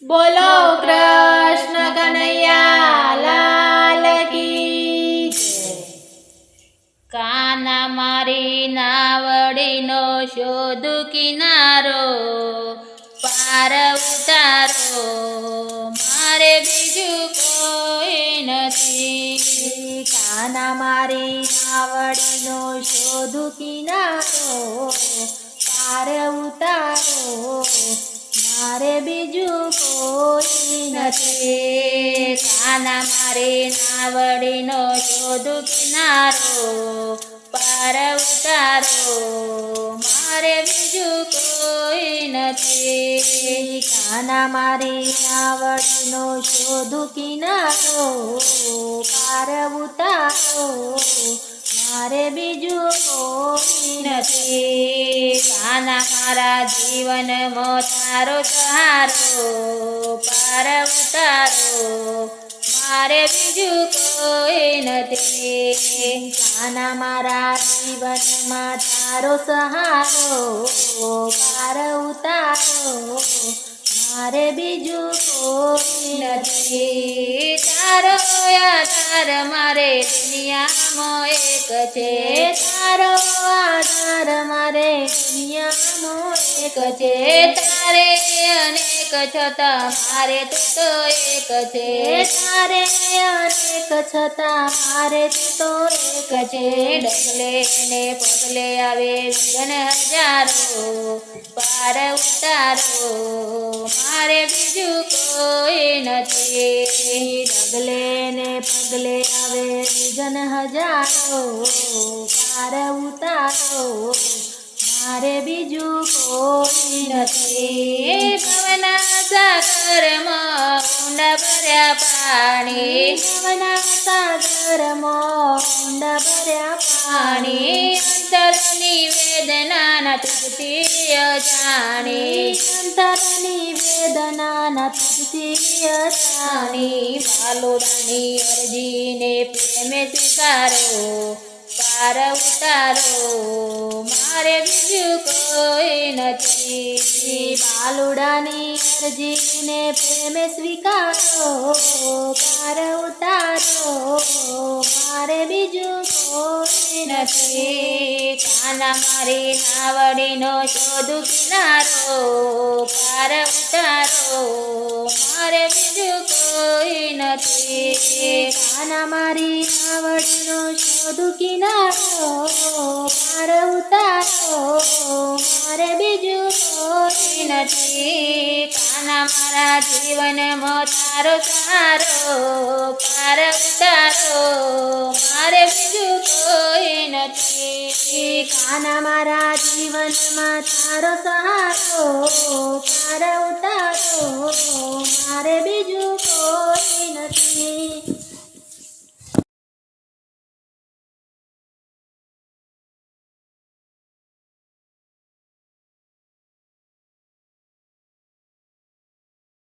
બોલો કૃષ્ણ કનૈયા લાલ કી જય। કાના મારી નાવડીનો શોધ કિનારો પાર ઉતારો મારે બીજું કોઈ નથી। કાના મારી નાવડીનો શોધ કિનારો પાર ઉતારો મારે બીજું કોઈ નથી। કાના મારે નાવડીનો શોધ કિનારો પાર ઉતારો મારે બીજું કોઈ નથી। કાના મારી નાવડીનો શોધ કિનારો પાર ઉતારો મારે બીજું કોઈ નથી। કાના મારા જીવનમાં તારો સહારો પાર ઉતારો મારે બીજું કોઈ નથી। કાના મારા જીવનમાં તારો સહારો પાર ઉતારો મારે બીજું કોઈ નથી। તારો આધાર મારે દુનિયામાં એક છે। તારો આધાર મારે દુનિયામાં એક છે। તારે અનેક છતાં મારે તું તો એક છે। તારે અનેક છતાં મારે તું તો એક છે। ડગલે ને પગલે આવે વિઘ્ન હજારો પાર ઉતારો મારે બીજું કોઈ નથી। ડગલે ને પગલે આવે વિઘ્ન હજારો પાર ઉતારો મારે બીજું કોઈ નથી। ભવના સાગરમાં ઊંડા ભર્યા પાણી ભવના સાગરમાં ઊંડા ભર્યા પાણી અંતરની વેદનાના તુજથી અજાણી અંતરની વેદનાના તુજથી અજાણી વાલોડાની અરજીને પ્રેમે સ્વીકારો પાર ઉતારો મારે બીજું કોઈ નથી। બાલુડાની અરજીને પ્રેમે સ્વીકારો પાર ઉતારો મારે બીજું કોઈ નથી। કાના મારી નાવડીનો શોધ કિનારો પાર ઉતારો મારે બીજું કોઈ નથી। કાના મારી નાવડીનો શોધ કિનારો પાર ઉતારો મારે બીજું કોઈ નથી। કાના મારા જીવનમાં તારો સહારો પાર ઉતારો મારે બીજું કોઈ નથી। કાના મારા જીવનમાં તારો સહારો પાર ઉતારો મારે બીજું કોઈ નથી।